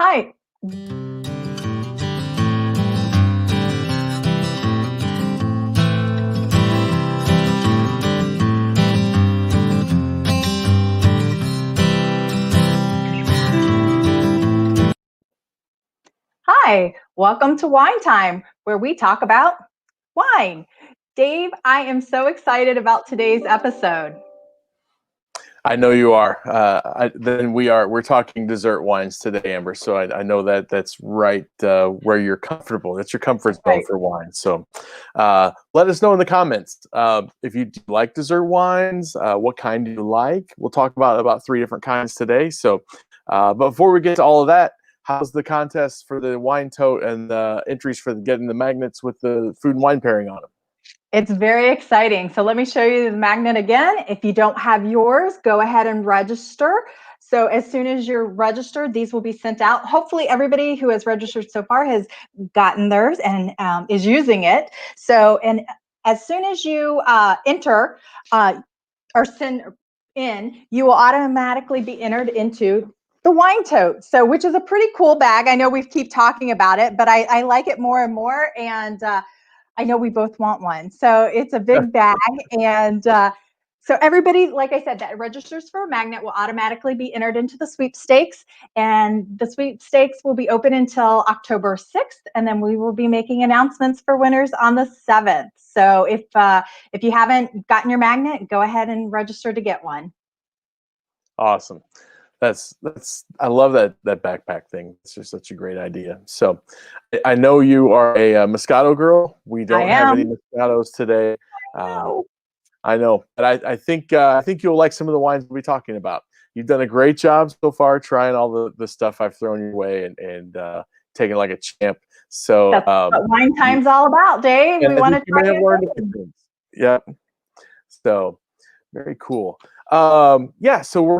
Hi. Hi, welcome to Wine Time, where we talk about wine. Dave, I am so excited about today's episode. I know you are. We're talking dessert wines today, Amber. So I know that's right where you're comfortable. That's your comfort zone Right. for wine. So let us know in the comments if you do like dessert wines. What kind do you like? We'll talk about 3 different kinds today. So, but before we get to all of that, how's the contest for the wine tote and the entries for getting the magnets with the food and wine pairing on them? It's very exciting. So let me show you the magnet again. If you don't have yours, go ahead and register. So as soon as you're registered, these will be sent out. Hopefully everybody who has registered so far has gotten theirs and is using it. So, and as soon as you enter or send in, you will automatically be entered into the wine tote. So, which is a pretty cool bag. I know we keep talking about it, but I like it more and more. And I know we both want one. So it's a big bag. And so everybody, like I said, that registers for a magnet will automatically be entered into the sweepstakes. And the sweepstakes will be open until October 6th. And then we will be making announcements for winners on the 7th. So if you haven't gotten your magnet, go ahead and register to get one. Awesome. That's I love that backpack thing. It's just such a great idea. So I know you are a Moscato girl. We don't have any Moscatos today. I know, but I think you'll like some of the wines we'll be talking about. You've done a great job so far trying all the stuff I've thrown your way and taking like a champ. So that's what Wine Time's all about, Dave. We want to try things. Yeah. So very cool. Yeah, so we're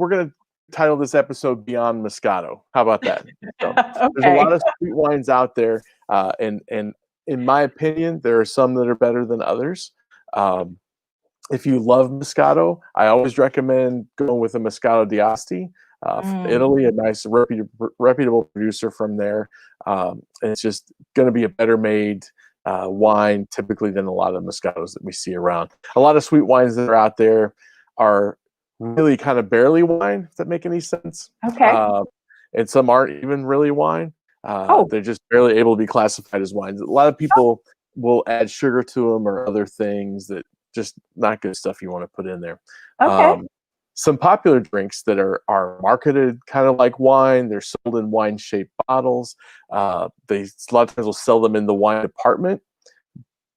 gonna title this episode Beyond Moscato. How about that? So, okay. There's a lot of sweet wines out there, and in my opinion, there are some that are better than others. If you love Moscato, I always recommend going with a Moscato d'Asti from Italy, a nice reputable producer from there. And it's just going to be a better made wine typically than a lot of Moscatos that we see around. A lot of sweet wines that are out there are really kind of barely wine, if that make any sense. Okay. And some aren't even really wine. They're just barely able to be classified as wines. A lot of people will add sugar to them or other things that just not good stuff you want to put in there. Okay. Some popular drinks that are marketed kind of like wine. They're sold in wine-shaped bottles. They a lot of times will sell them in the wine department,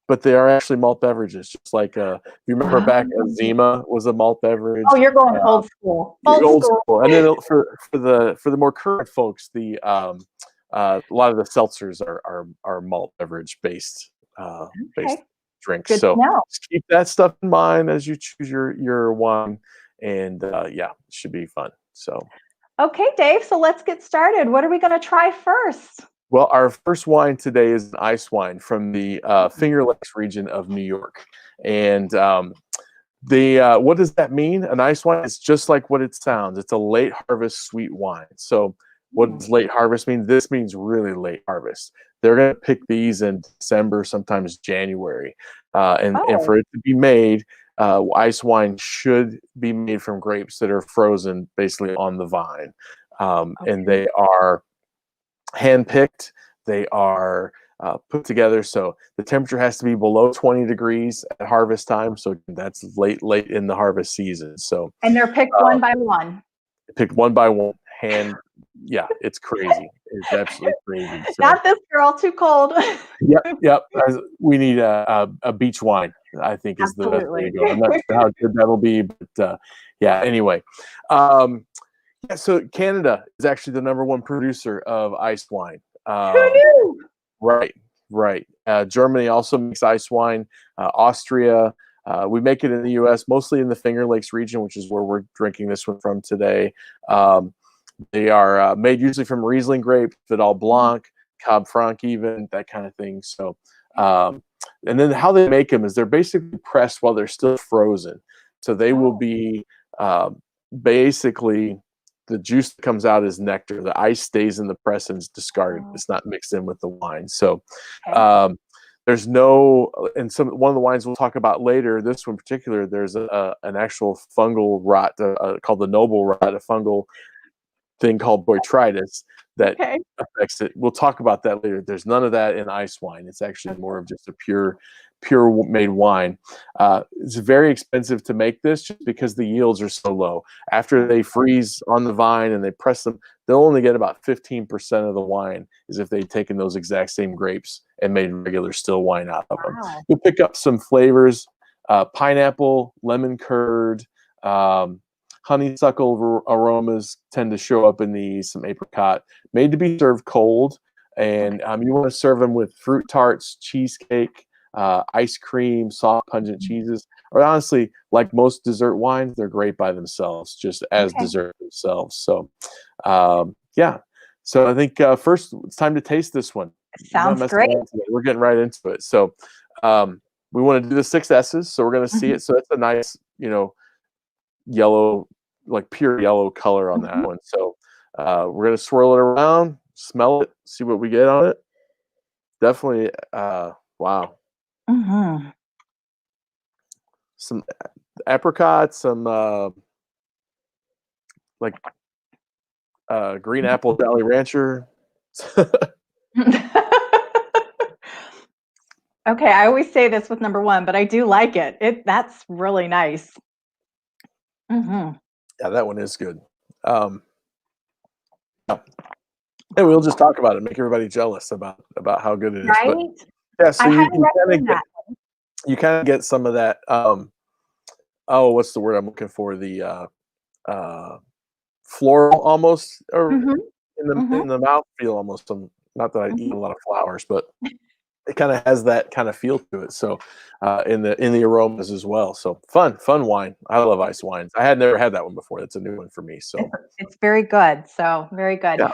but they are actually malt beverages. Just like if you remember back, Zima was a malt beverage. Oh, you're going old school. Old school. And then for the more current folks, a lot of the seltzers are malt beverage based drinks. Good so to know. just keep that stuff in mind as you choose your wine, and yeah, it should be fun. So okay, Dave, so let's get started. What are we going to try first? Well, our first wine today is an ice wine from the Finger Lakes region of New York. And what does that mean? An ice wine is just like what it sounds. It's a late harvest sweet wine. So what does late harvest mean? This means really late harvest. They're going to pick these in December, sometimes January. And for it to be made, ice wine should be made from grapes that are frozen basically on the vine. And they are hand-picked. They are put together, so the temperature has to be below 20 degrees at harvest time. So that's late in the harvest season. So and they're picked one by one. Picked one by one, hand. Yeah, it's crazy. It's absolutely crazy. So, not this girl, too cold. Yep. We need a beach wine, I think, is the best way to go. I'm not sure how good that'll be, but yeah. Anyway. Yeah, so Canada is actually the #1 producer of ice wine. Who knew? Right. Germany also makes ice wine. Austria. We make it in the U.S., mostly in the Finger Lakes region, which is where we're drinking this one from today. They are made usually from Riesling grape, Vidal Blanc, Cab Franc, even that kind of thing. So, and then how they make them is they're basically pressed while they're still frozen. So they will be basically the juice that comes out is nectar. The ice stays in the press and is discarded. Oh, It's not mixed in with the wine. So okay. there's no, and one of the wines we'll talk about later, this one in particular, there's an actual fungal rot called the noble rot, a fungal thing called botrytis that Okay. affects it. We'll talk about that later. There's none of that in ice wine. It's actually Okay. more of just a pure made wine. It's very expensive to make this just because the yields are so low. After they freeze on the vine and they press them, they'll only get about 15% of the wine as if they'd taken those exact same grapes and made regular still wine out of them. Wow. You'll pick up some flavors, pineapple, lemon curd, honeysuckle aromas tend to show up in these, some apricot, made to be served cold. And you want to serve them with fruit tarts, cheesecake, ice cream, soft pungent cheeses. Or honestly, like most dessert wines, they're great by themselves, just as Okay. dessert themselves. So, yeah. So I think first it's time to taste this one. I'm not Sounds messing great. around today. We're getting right into it. So we want to do the 6 S's. So we're going to see Mhm. it. So it's a nice, yellow, like pure yellow color on that Mhm. one. So we're going to swirl it around, smell it, see what we get on it. Definitely, wow. Mhm. Some apricots, some like green apple Jolly Rancher. Okay, I always say this with number 1, but I do like it. That's really nice. Mhm. Yeah, that one is good. Yeah. And we'll just talk about it, make everybody jealous about how good it is. But Right? yeah, so I highly you kind of recommend get that. some of that. Oh, what's the word I'm looking for? The floral almost, or Mhm. Mhm. in the mouth feel almost. Not that I eat Mhm. a lot of flowers, but it kind of has that kind of feel to it. So in the aromas as well. So fun wine. I love ice wines. I had never had that one before. That's a new one for me. It's So it's very good, so very good. yeah,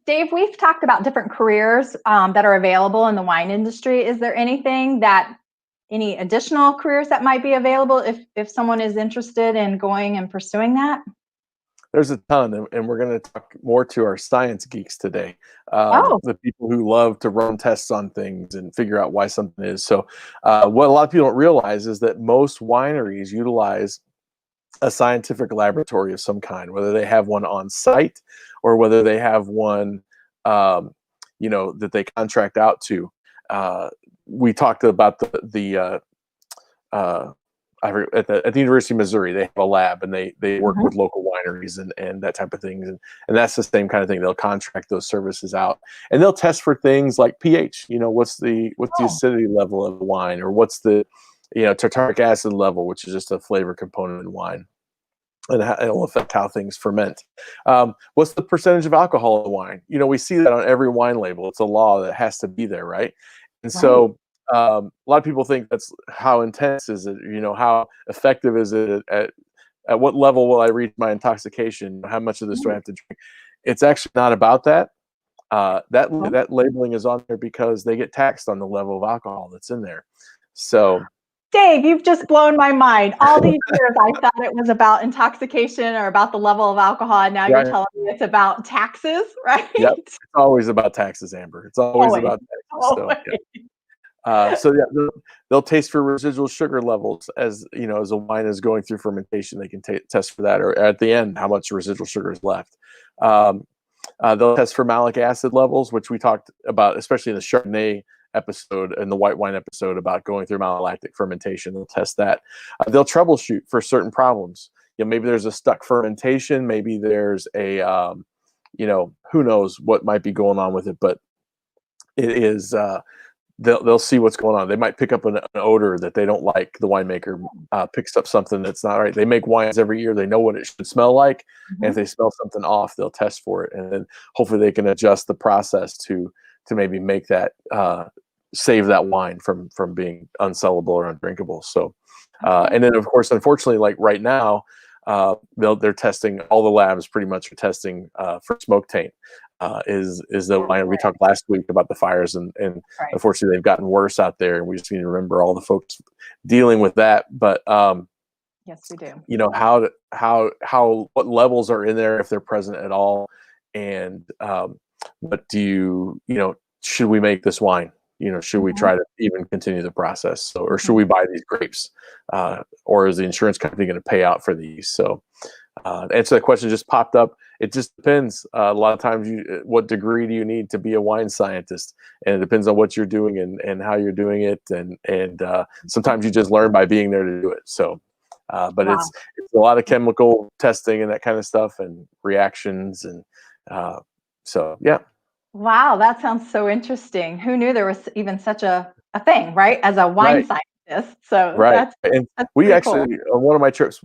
Dave, we've talked about different careers that are available in the wine industry. Is there any additional careers that might be available if someone is interested in going and pursuing that? there's a ton, and we're going to talk more to our science geeks today, Oh, the people who love to run tests on things and figure out why something is. So what a lot of people don't realize is that most wineries utilize a scientific laboratory of some kind, whether they have one on site or whether they have one, that they contract out to. We talked about uh, at the University of Missouri, they have a lab and they work mhm. with local wineries and that type of things. And that's the same kind of thing. They'll contract those services out and they'll test for things like pH, what's the Oh, acidity level of the wine, or what's the, tartaric acid level, which is just a flavor component in wine. And it'll affect how things ferment. What's the percentage of alcohol in the wine? We see that on every wine label. It's a law that has to be there, right? And right. so a lot of people think that's how intense is it? How effective is it? At what level will I reach my intoxication? How much of this do I Mm. have to drink? It's actually not about that. Well, That labeling is on there because they get taxed on the level of alcohol that's in there. So Dave, you've just blown my mind. All these years, I thought it was about intoxication or about the level of alcohol, and now you're right. telling me it's about taxes, right? Yep. It's always about taxes, Amber. It's always Always, about taxes. So yeah. always. So yeah, they'll taste for residual sugar levels as as a wine is going through fermentation. They can test for that, or at the end, how much residual sugar is left. They'll test for malic acid levels, which we talked about, especially in the Chardonnay episode and the white wine episode about going through malolactic fermentation. They'll test that. They'll troubleshoot for certain problems. Maybe there's a stuck fermentation. Maybe there's a who knows what might be going on with it, but it is. They'll see what's going on. They might pick up an odor that they don't like. The winemaker picks up something that's not right. They make wines every year. They know what it should smell like, and if Mhm. they smell something off, they'll test for it, and then hopefully they can adjust the process to maybe make that save that wine from being unsellable or undrinkable. So, Okay. and then of course, unfortunately, like right now, they're testing. All the labs pretty much are testing for smoke taint. Is the wine we talked last week about the fires, and Right. unfortunately they've gotten worse out there, and we just need to remember all the folks dealing with that. But Yes, we do. You know, what levels are in there if they're present at all, and what do you know, should we make this wine? You know, should we Mhm, try to even continue the process? So, or should mhm. we buy these grapes? Or is the insurance company going to pay out for these? So, to answer that question just popped up. It just depends. A lot of times, what degree do you need to be a wine scientist? And it depends on what you're doing and how you're doing it. And sometimes you just learn by being there to do it. So, but Wow. it's a lot of chemical testing and that kind of stuff and reactions and uh, so yeah. Wow, that sounds so interesting. Who knew there was even such a thing, right? As a wine Right. scientist. So Right, and that's we pretty cool. actually on one of my trips,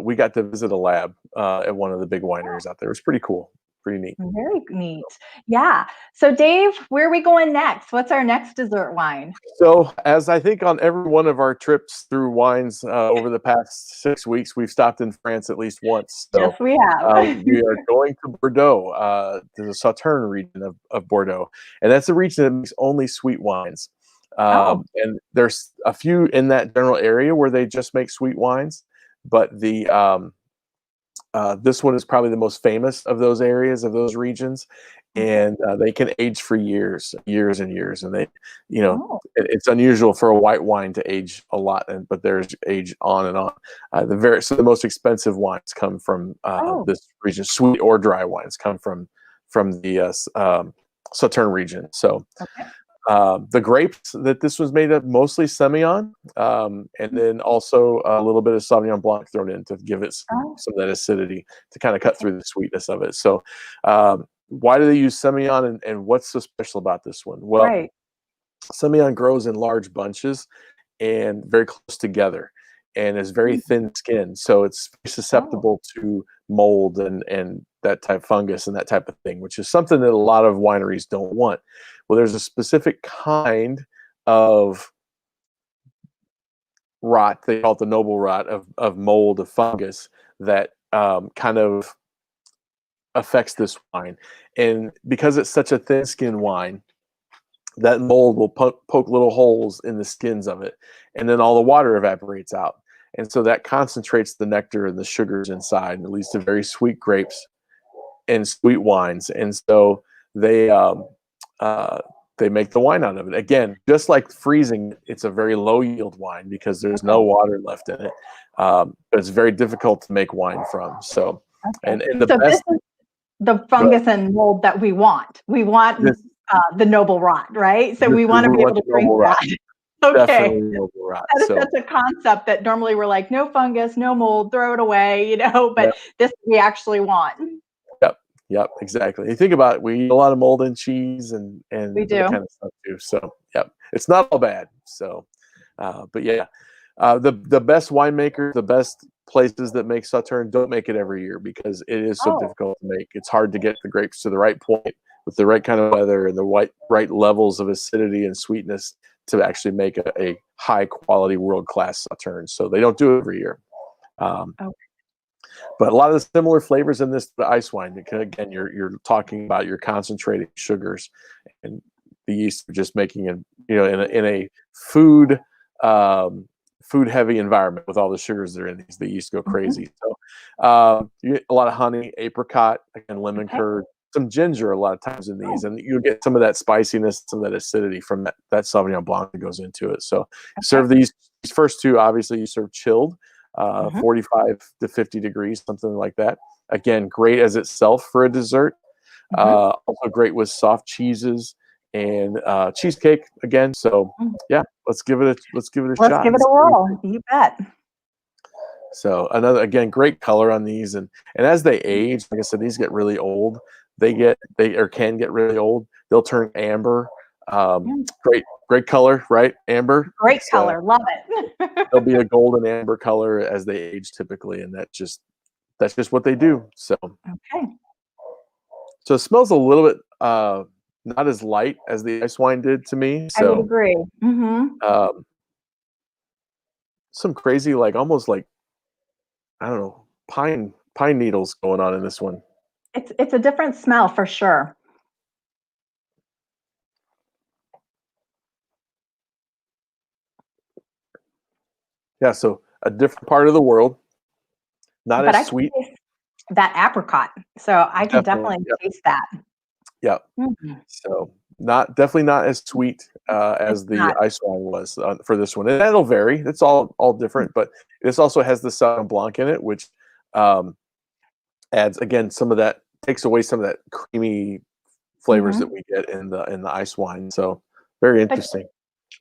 we got to visit a lab, at one of the big wineries out there. It was pretty cool, pretty neat. Very neat. Yeah. So Dave, where are we going next? What's our next dessert wine? So, as I think on every one of our trips through wines, over the past 6 weeks, we've stopped in France at least once. So, Yes, we have. we are going to Bordeaux, to the Sauternes region of Bordeaux, and that's a region that makes only sweet wines. Oh, And there's a few in that general area where they just make sweet wines, but this one is probably the most famous of those areas, of those regions, okay. and they can age for years, years and years. And they, you know, Oh, it's unusual for a white wine to age a lot, but there's age on and on. The most expensive wines come from oh, this region. Sweet or dry wines come from the Sauternes region. So okay. the grapes that this was made of, mostly Semillon, and then also a little bit of Sauvignon Blanc thrown in to give it Oh, some of that acidity to kind of cut okay. through the sweetness of it. So, why do they use Semillon, and what's so special about this one? Well, Right. Semillon grows in large bunches and very close together and is very Mm. thin skinned. So it's Oh, susceptible to mold and that type of fungus and that type of thing, which is something that a lot of wineries don't want. Well, there's a specific kind of rot, they call it the noble rot of mold, of fungus, that kind of affects this wine. And because it's such a thin skinned wine, that mold will poke little holes in the skins of it, and then all the water evaporates out. And so that concentrates the nectar and the sugars inside, and it leads to very sweet grapes and sweet wines. And so they um, uh, they make the wine out of it. Again, just like freezing, it's a very low yield wine because there's no okay. water left in it. But it's very difficult to make wine from. So, Okay. and the So this best, is the the, fungus and mold that we want. We want this the noble rot, right? So this we is want to we be able want to the drink noble rot, that. Okay. definitely noble rot. That is So such a concept that normally we're like, no fungus, no mold, throw it away, yeah. but this we actually want. Yep, yep, exactly. You think about it, we eat a lot of mold in cheese We and that do. kind of stuff too. So, yep, it's not all bad. So, but yeah, the best winemakers, the best places that make Sauterne don't make it every year because it is so Oh, difficult to make. It's hard to get the grapes to the right point with the right kind of weather and the right levels of acidity and sweetness to actually make a high quality world class Sauterne. So they don't do it every year. Um, oh, but a lot of the similar flavors in this the ice wine. Because again, you're talking about your concentrated sugars, and the yeast are just making it, you know, in a food food heavy environment with all the sugars that are in these. The yeast go mhm, crazy. So you get a lot of honey, apricot, and lemon okay, curd. Some ginger a lot of times in these, and you get some of that spiciness, some of that acidity from that Sauvignon Blanc that goes into it. So okay, serve these first two. Obviously, you serve chilled, mhm, 45 to 50 degrees, something like that. Again, great as itself for a dessert. mhm, Also great with soft cheeses and cheesecake again. So mm. yeah, let's give it a Let's shot give and it a see what we whirl. think. You bet. So another again great color on these, and as they age, like I said, these get really old. They or can get really old. They'll turn amber. Mm, Great color, right? Amber. great So color. Love it. they'll be a golden amber color as they age typically, and that's just what they do. Okay. So it smells a little bit not as light as the ice wine did to me. I would So agree. um, some crazy like almost like I don't know pine needles going on in this one. It's a different smell for sure. Yeah. So a different part of the world, not But as I can sweet. taste that apricot, so I can Definitely. definitely Yep. taste that. Yep. Mhm. So definitely not as sweet It's as the not. ice wine was for this one, and that'll vary. It's all different, but this also has the Sauvignon Blanc in it, which um, adds again some of that, takes away some of that creamy flavors that Mhm. we get in the ice wine. So very But interesting.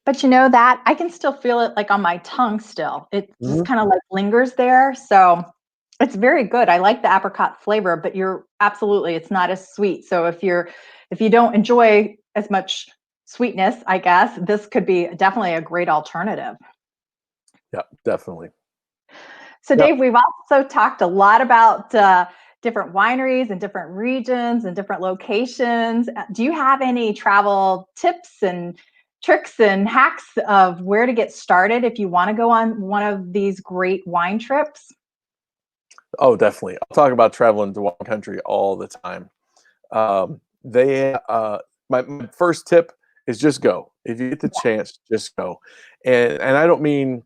but you know that I can still feel it, like, on my tongue still. It just Mhm. kinda, like, lingers there, so it's very good. I like the apricot flavor, but you're absolutely, it's not as sweet. So if you don't enjoy as much sweetness, I guess, this could be definitely a great alternative. Yeah, definitely. So, Yep. Dave, we've also talked a lot about different wineries and different regions and different locations. Do you have any travel tips and tricks and hacks of where to get started if you want to go on one of these great wine trips? Oh, definitely. I'll talk about traveling to wine country all the time. They my first tip is just go. If you get the chance, just go. And I don't mean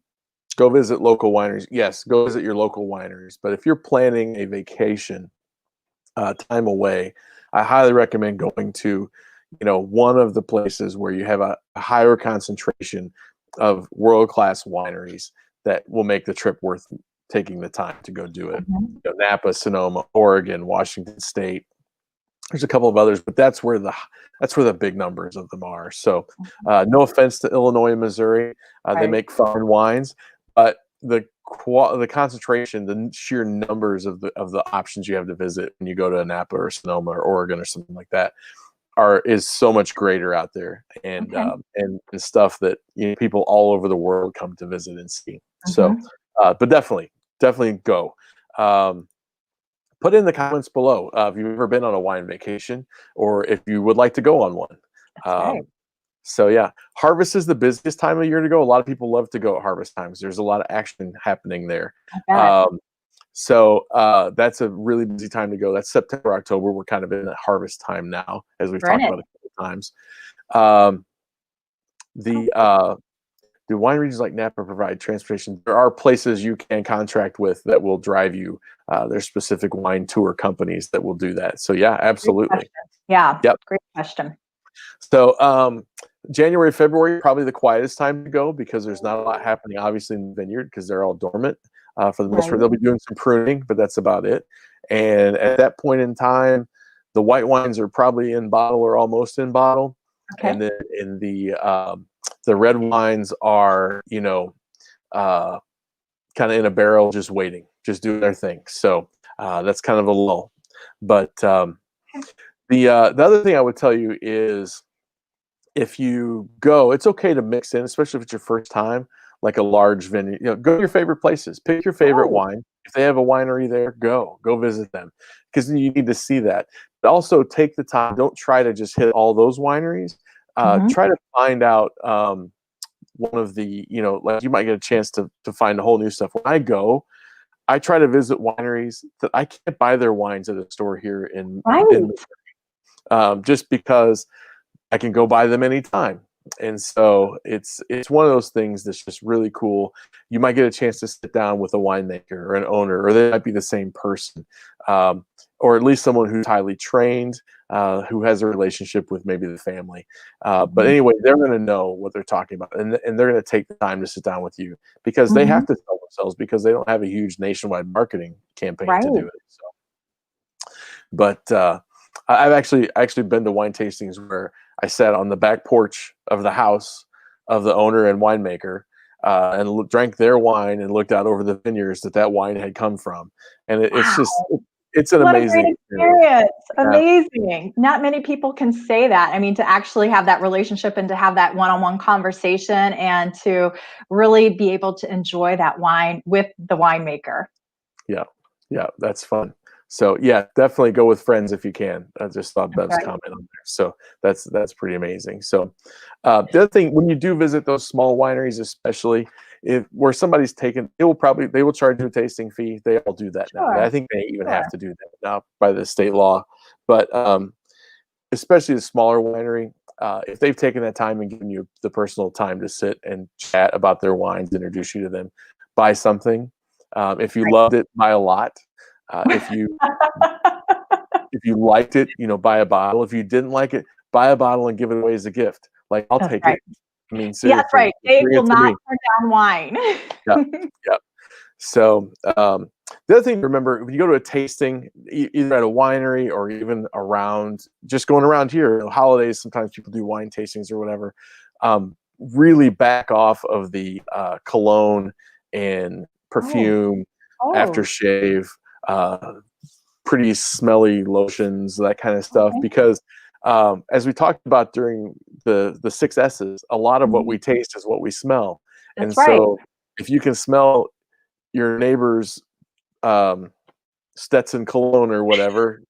go visit local wineries. Yes, go visit your local wineries. But if you're planning a vacation, time away, I highly recommend going to, one of the places where you have a higher concentration of world class wineries that will make the trip worth taking the time to go do it. Mhm. Napa, Sonoma, Oregon, Washington State. There's a couple of others, but that's where the big numbers of them are. So, no offense to Illinois and Missouri, they Right. make fine wines, but the concentration, the sheer numbers of the options you have to visit when you go to Napa or Sonoma or Oregon or something like that is so much greater out there, Okay. and stuff that people all over the world come to visit and see. So, Mhm. but definitely go. Um, Put in the comments below if you've ever been on a wine vacation or if you would like to go on one. That's right. Um, so yeah, harvest is the busiest time of year to go. A lot of people love to go at harvest times. There's a lot of action happening there. I bet. Um, that's a really busy time to go. That's September, October. We're kind of in that harvest time now, as we've We're in talked it. about a couple of times. Um, Oh, the Do wine regions like Napa provide transportation? There are places you can contract with that will drive you. There's specific wine tour companies that will do that. So yeah, great absolutely. question. Yeah, Yep. great question. So January, February, probably the quietest time to go because there's not a lot happening, obviously, in the vineyard because they're all dormant for the most part. Right. They'll be doing some pruning, but that's about it. And at that point in time, the white wines are probably in bottle or almost in bottle, Okay. and then in the red wines are uh, kind of in a barrel, just waiting, just doing their thing. So that's kind of a lull. But the other thing I would tell you is if you go, it's okay to mix in, especially if it's your first time, like a large vineyard. Go to your favorite places. Pick your favorite Right. wine. If they have a winery there, go visit them because you need to see that. But also take the time. Don't try to just hit all those wineries. Mhm. Try to find out one of like you might get a chance to find a whole new stuff. When I go, I try to visit wineries that I can't buy their wines at a store here in Right. just because I can go buy them anytime. And so it's one of those things that's just really cool. You might get a chance to sit down with a winemaker or an owner, or they might be the same person, or at least someone who's highly trained, who has a relationship with maybe the family. But Mhm. anyway, they're going to know what they're talking about, and they're going to take the time to sit down with you because they Mhm. have to sell themselves because they don't have a huge nationwide marketing campaign to do Right. it. So, but I've actually been to wine tastings where I sat on the back porch of the house of the owner and winemaker, and drank their wine and looked out over the vineyards that wine had come from, and it's just Wow. it's an What a amazing great experience. experience. Yeah, Amazing. Not many people can say that. I mean, to actually have that relationship and to have that one-on-one conversation and to really be able to enjoy that wine with the winemaker. yeah, yeah, that's fun. So yeah, definitely go with friends if you can. I just thought That's Bev's right. comment on there. So that's pretty amazing. So the other thing, when you do visit those small wineries, especially if where somebody's taken, they will charge you a tasting fee. They all do that now. I Sure. think they even have Sure. to do that now by the state law. But especially the smaller winery, if they've taken that time and given you the personal time to sit and chat about their wines, introduce you to them, buy something. If you Right. loved it, buy a lot. If you liked it, buy a bottle. If you didn't like it, buy a bottle and give it away as a gift. Like, I'll That's take right. it. I mean, Yeah, that's seriously, right. Dave bring will it to not me. turn down wine. Yeah, yeah. So the other thing to remember, when you go to a tasting, either at a winery or even around, just going around here, holidays, sometimes people do wine tastings or whatever. Really back off of the cologne and Oh, perfume, oh, aftershave, pretty smelly lotions, that kind of stuff. okay. Because as we talked about during the 6 S's, a lot of what Mhm. we taste is what we smell. And That's right. so if you can smell your neighbor's um, Stetson cologne or whatever,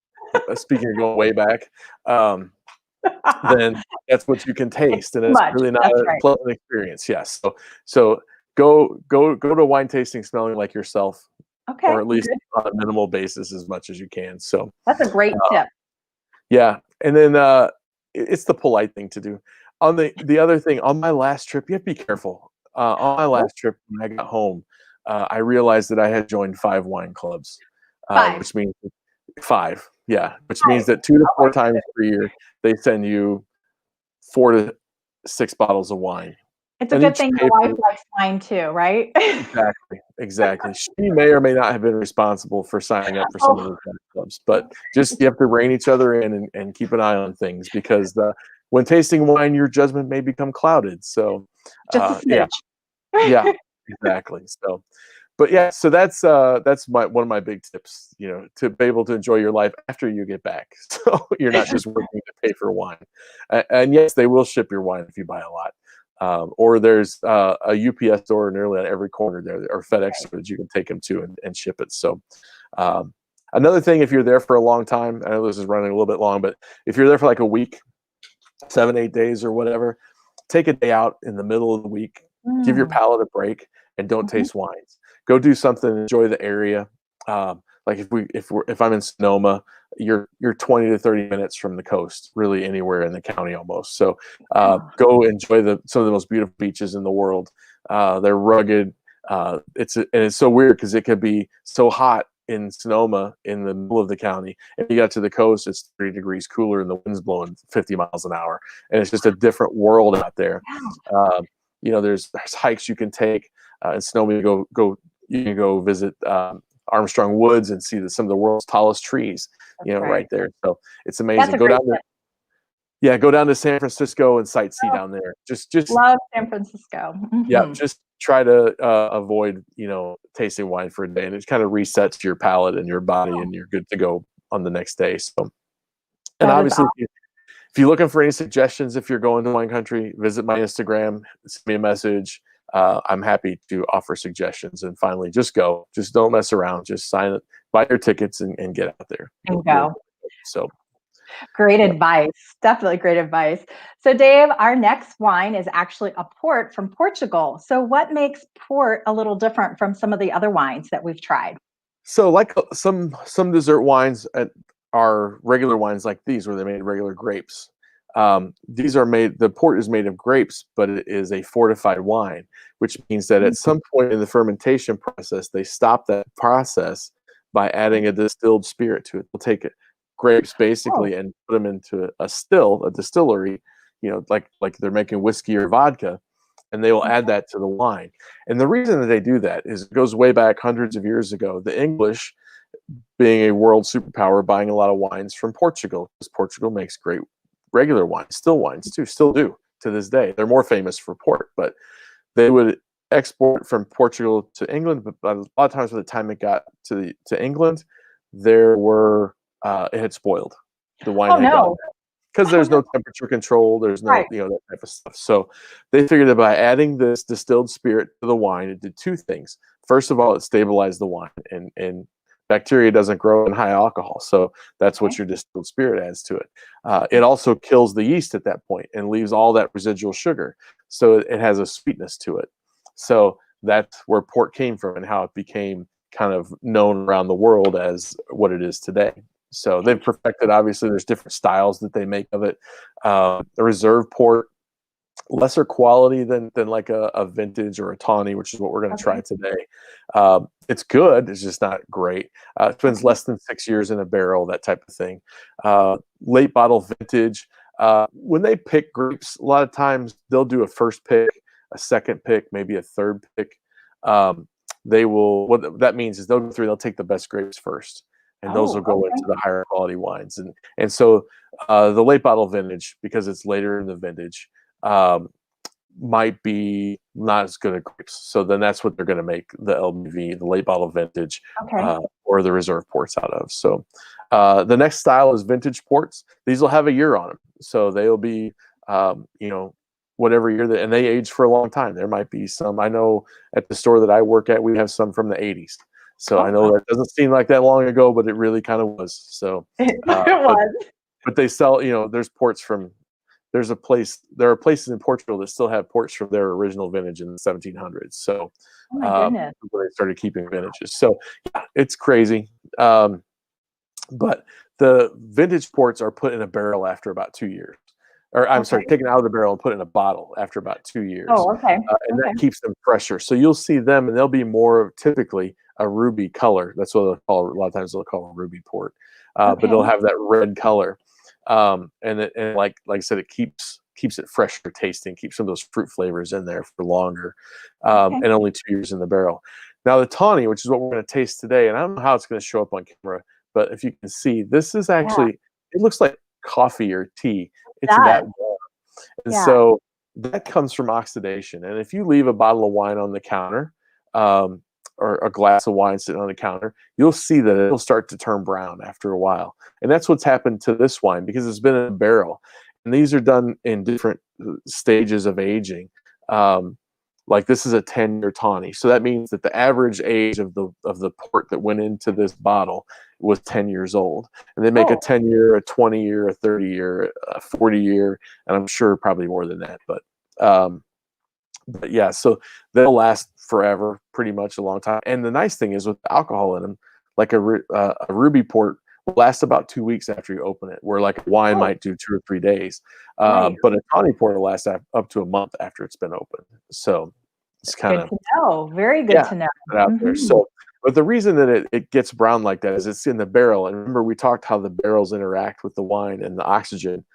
speaking of going way back, um, then that's what you can It's taste, and too it's much. really not That's a right. pleasant experience. Yes, so go to a wine tasting smelling like yourself, or Okay, at least good. on a minimal basis as much as you can. So That's a great uh, tip. yeah, and then it's the polite thing to do. On the other thing, on my last trip, you have to be careful. On my Oh, last trip, when I got home, I realized that I had joined 5 wine clubs, 5. which means 5, yeah, which 5. means that 2 to Oh 4 my times goodness. per year, they send you 4 to 6 bottles of wine, It's a and good each thing pay your wife for. likes wine too, right? Exactly, exactly. She may or may not have been responsible for signing up for some of Oh, those kind of clubs, but just you have to rein each other in and keep an eye on things, because when tasting wine, your judgment may become clouded. So, just a yeah, smidge. yeah, exactly. So, but yeah, so that's one of my big tips, to be able to enjoy your life after you get back. So you're not just working to pay for wine. And yes, they will ship your wine if you buy a lot. Or there's a UPS store nearly on every corner there, or FedEx Right. store that you can take them to and ship it. So um, another thing, if you're there for a long time, I know this is running a little bit long, but if you're there for like a week, 7, 8 days or whatever, take a day out in the middle of the week, give your Mm, palate a break, and don't mhm. taste wines. Go do something, enjoy the area. Like if I'm in Sonoma, you're 20 to 30 minutes from the coast, really anywhere in the county almost. So Oh, go enjoy some of the most beautiful beaches in the world. They're rugged. And it's so weird because it could be so hot in Sonoma in the middle of the county, and you got to the coast, it's 30 degrees cooler and the wind's blowing 50 miles an hour, and it's just a different world out there. yeah, There's hikes you can take in Sonoma. You can go visit Armstrong Woods and see some of the world's tallest trees, that's right right. there. So it's That's amazing. a great tip. Go down to San Francisco and sightsee Oh, down there. Just love San Francisco. Yeah, Mhm. just try to avoid, tasting wine for a day, and it kind of resets your palate and your body, Oh, and you're good to go on the next day. So, and that is obviously, awesome. if you're looking for any suggestions, if you're going to wine country, visit my Instagram, send me a message. I'm happy to offer suggestions. And finally, just go. Just don't mess around. Just sign it, buy your tickets, and get out there. You'll Bingo. so Great yeah. advice. Definitely great advice. So, Dave, our next wine is actually a port from Portugal. So, what makes port a little different from some of the other wines that we've tried? So, like some dessert wines are regular wines like these, where they made regular grapes. These are made. The port is made of grapes, but it is a fortified wine, which means that at some point in the fermentation process, they stop that process by adding a distilled spirit to it. They'll take grapes Oh, basically and put them into a distillery, like they're making whiskey or vodka, and they will add okay. that to the wine. And the reason that they do that is it goes way back hundreds of years ago. The English, being a world superpower, buying a lot of wines from Portugal, because Portugal makes great regular wines, still wines too, still do to this day. They're more famous for port, but they would export from Portugal to England. But a lot of times, by the time it got to England, it had spoiled. The wine Oh, had gone, no. because Oh, there's no. no temperature control, there's no, Right. that type of stuff. So they figured that by adding this distilled spirit to the wine, it did two things. First of all, it stabilized the wine, and bacteria doesn't grow in high alcohol, so that's what Okay. your distilled spirit adds to it. It also kills the yeast at that point and leaves all that residual sugar, so it has a sweetness to it. So that's where port came from and how it became kind of known around the world as what it is today. So they've perfected. Obviously, there's different styles that they make of it. The reserve port lesser quality than like a vintage or a tawny, which is what we're going to try Okay. today. It's good. It's just not great. It spends Okay. less than 6 years in a barrel, that type of thing. Late bottle vintage. When they pick grapes, a lot of times they'll do a first pick, a second pick, maybe a third pick. They will. What that means is they'll go through. They'll take the best grapes first, and those will Oh, go okay. into the higher quality wines. And so the late bottle vintage, because it's later in the vintage, um, might be not as good a grapes. So then that's what they're going to make the LBV, the late bottle vintage, Okay. or the reserve ports out of. So the next style is vintage ports. These will have a year on them, so they'll be whatever year and they age for a long time. There might be some. I know at the store that I work at, we have some from the 80s. So I Oh, know that doesn't seem like that long ago, but it really kind of was. So, it uh, but was. but they sell. There's ports from. There are places in Portugal that still have ports from their original vintage in the 1700s. So Oh my goodness. where they started keeping vintages. So yeah, it's crazy. But the vintage ports are put in a barrel after about 2 years. Or I'm Okay. sorry, taken out of the barrel and put in a bottle after about 2 years. Oh, okay. And that Okay. keeps them fresher. So you'll see them, and they'll be more typically a ruby color. That's what they'll call. A lot of times they'll call a ruby port, but they'll Okay. have that red color. And like I said, it keeps it fresh for tasting, keeps some of those fruit flavors in there for longer, Okay. and only 2 years in the barrel. Now the tawny, which is what we're going to taste today, and I don't know how it's going to show up on camera, but if you can see, this is Yeah, actually, it looks like coffee or tea. it It's that does. warm. And Yeah. so that comes from oxidation. And if you leave a bottle of wine on the counter, um, or a glass of wine sitting on the counter, you'll see that it'll start to turn brown after a while. And that's what's happened to this wine because it's been in a barrel. And these are done in different stages of aging. Like this is a 10-year tawny. So that means that the average age of the port that went into this bottle was 10 years old. And they make a Oh, 10-year, a 20-year, a 30-year, a 40-year, and I'm sure probably more than that. But yeah, so they'll last forever, pretty much a long time. And the nice thing is with the alcohol in them, like a ruby port will last about 2 weeks after you open it, where like a wine oh, might do 2 or 3 days. right. But a tawny port will last up to a month after it's been opened. So it's That's kind good of, to know. Very good yeah, to know. put out there. Mhm. So, but the reason that it gets brown like that is it's in the barrel. And remember, we talked how the barrels interact with the wine and the oxygen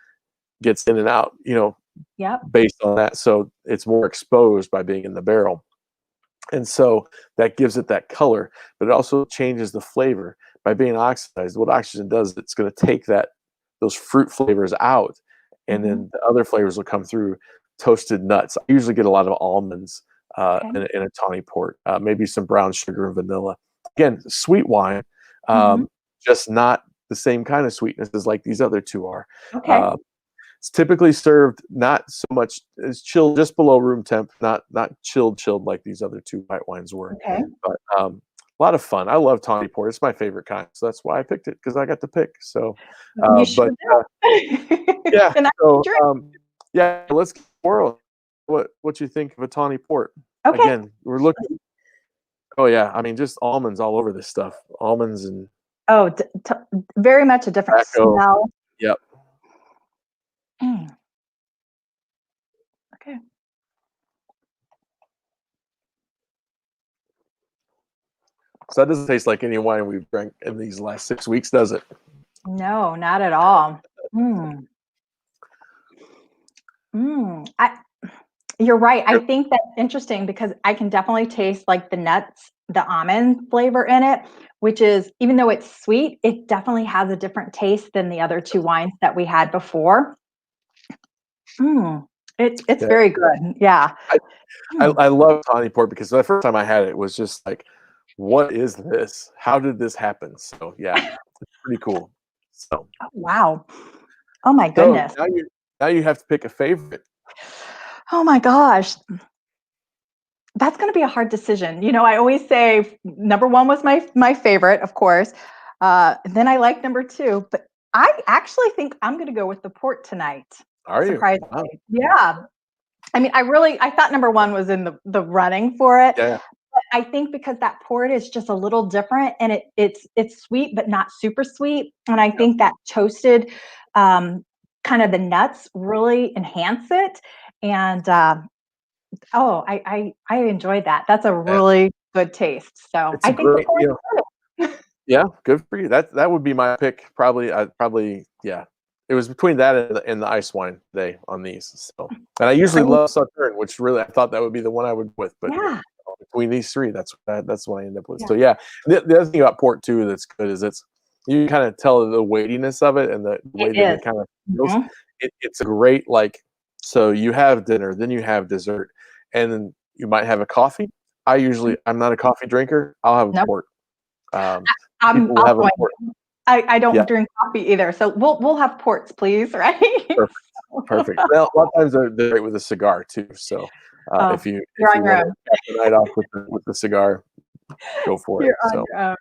gets in and out, Yep. based on that. So it's more exposed by being in the barrel. And so that gives it that color, but it also changes the flavor by being oxidized. What oxygen does, it's going to take those fruit flavors out, and Mhm. then the other flavors will come through. Toasted nuts. I usually get a lot of almonds Okay. in a tawny port, maybe some brown sugar and vanilla. Again, sweet wine, Mhm. just not the same kind of sweetness as like these other two are. Okay. Uh, it's typically served not so much as chilled, just below room temp, not chilled like these other two white wines were. Okay. But a lot of fun. I love tawny port. It's my favorite kind, so that's why I picked it because I got to pick. So, You but sure do. yeah, And I so drink. yeah, let's get world. What you think of a tawny port? Okay. Again, we're looking. Oh yeah, I mean just almonds all over this stuff. Almonds and Oh, very much a different tobacco. smell. Yep. Mm, okay. So that doesn't taste like any wine we've drank in these last 6 weeks, does it? No, not at all. Mm. You're right. I think that's interesting because I can definitely taste like the nuts, the almond flavor in it, which is, even though it's sweet, it definitely has a different taste than the other two wines that we had before. Mm. It's Yeah. very good. Yeah. I, Mm. I love tawny port because the first time I had it was just like, what is this? How did this happen? So yeah, it's pretty cool. So Oh, wow. Oh my so goodness. now you have to pick a favorite. Oh my gosh. That's going to be a hard decision. I always say number one was my favorite, of course. Then I like number two, but I actually think I'm going to go with the port tonight. Are you? Wow. Surprisingly, yeah. I mean, I thought number one was in the running for it. Yeah. But I think because that port is just a little different, and it's sweet but not super sweet, and I Yeah. think that toasted, kind of the nuts really enhance it. And I enjoyed that. That's a Yeah, really good taste. So it's a I think the great, port. yeah, good for you. That would be my pick. Probably, yeah. It was between that and the ice wine today on these. So, and I usually Great. love Sauterne, which really I thought that would be the one I would with, but Yeah. between these three, that's what I end up with. Yeah. So yeah, the other thing about port too that's good is you kind of tell the weightiness of it and the way It that is. it kind of feels. Mhm. It's a great so you have dinner, then you have dessert, and then you might have a coffee. I'm not a coffee drinker. I'll have a Nope. port. People will I'll have a join port. you. I Yeah, don't drink coffee either, so we'll have ports, please, right? perfect, perfect. Well, a lot of times they're great with a cigar too. So Oh, if you you're on your want to own. cap the night off with the cigar, go for it. You're on So your own.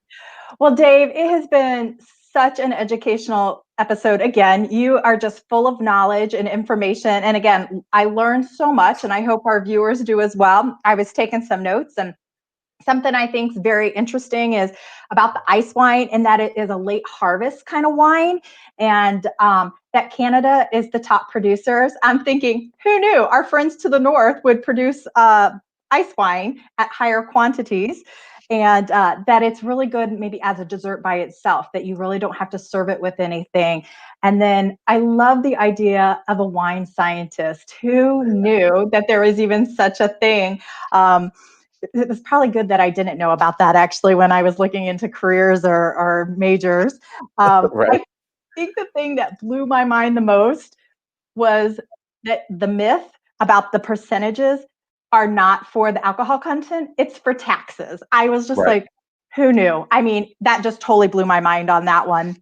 Well, Dave, it has been such an educational episode. Again, you are just full of knowledge and information. And again, I learned so much, and I hope our viewers do as well. I was taking some notes, and something I think is very interesting is about the ice wine, and that it is a late harvest kind of wine, and that Canada is the top producers. I'm thinking, who knew our friends to the north would produce ice wine at higher quantities, and that it's really good maybe as a dessert by itself, that you really don't have to serve it with anything. And then I love the idea of a wine scientist. Who knew that there was even such a thing? It was probably good that I didn't know about that actually when I was looking into careers or majors. right, I think the thing that blew my mind the most was that the myth about the percentages are not for the alcohol content, it's for taxes. I was just right, like, who knew? I mean, that just totally blew my mind on that one.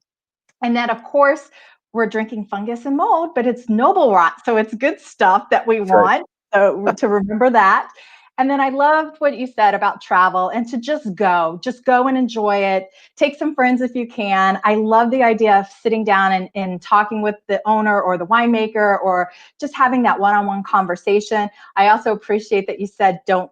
And then, of course, we're drinking fungus and mold, but it's noble rot. So it's good stuff that we that's right. want. So to remember that. And then I loved what you said about travel and to just go and enjoy it. Take some friends if you can. I love the idea of sitting down and talking with the owner or the winemaker or just having that one-on-one conversation. I also appreciate that you said don't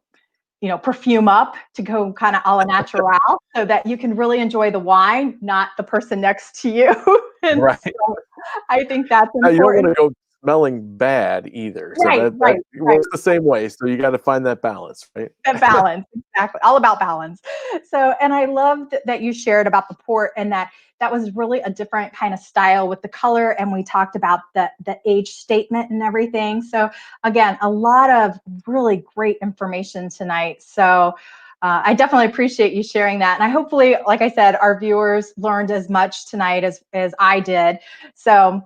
perfume up to go kind of a la natural so that you can really enjoy the wine, not the person next to you. And Right. so I think that's Now, you don't want important. to go smelling bad either. So Right, that right, right. works the same way. So you got to find that balance, right? That balance, exactly. All about balance. So, and I loved that you shared about the port and that was really a different kind of style with the color. And we talked about the age statement and everything. So again, a lot of really great information tonight. So I definitely appreciate you sharing that. And I hopefully, like I said, our viewers learned as much tonight as I did. So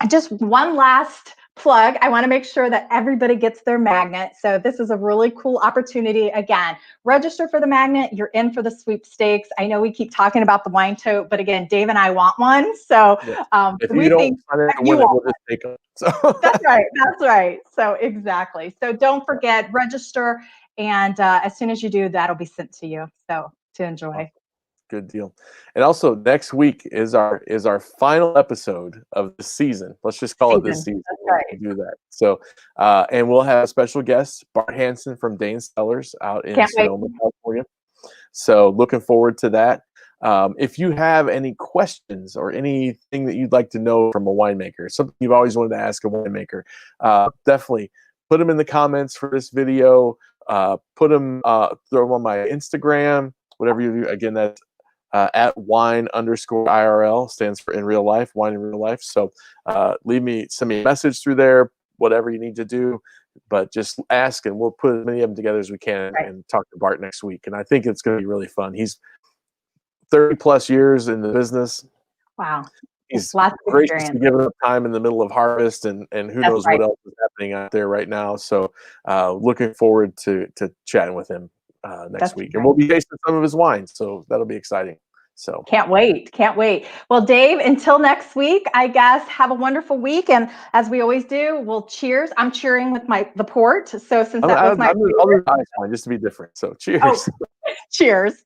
just one last plug. I want to make sure that everybody gets their magnet. So this is a really cool opportunity. Again, register for the magnet. You're in for the sweepstakes. I know we keep talking about the wine tote, but again, Dave and I want one. So Yeah. If you we don't think find it that to you win it, want. we'll just take them. So That's right. That's right. So exactly. So don't forget, register. And as soon as you do, that'll be sent to you. So to enjoy. good deal. And also next week is our final episode of the season. Let's just call it this Season. season. That's We'll right. do that. So and we'll have a special guest, Bart Hansen from Dane Cellars out in Can't wait. Sonoma, California. So looking forward to that. If you have any questions or anything that you'd like to know from a winemaker, something you've always wanted to ask a winemaker, definitely put them in the comments for this video. Throw them on my Instagram, whatever you do. Again, that's at wine_IRL, stands for in real life, wine in real life. So send me a message through there, whatever you need to do. But just ask, and we'll put as many of them together as we can Right. and talk to Bart next week. And I think it's going to be really fun. He's 30 plus years in the business. Wow. He's Lots of graciously experience. given up time in the middle of harvest, and who That's knows right. what else is happening out there right now. So looking forward to chatting with him next That's week. And right. we'll be tasting some of his wine. So that'll be exciting. So Can't wait. Can't wait. Well, Dave, until next week, I guess have a wonderful week. And as we always do, we'll cheers. I'm cheering with the port. So since that was my I'll favorite. do ice wine just to be different. So Oh, cheers. cheers.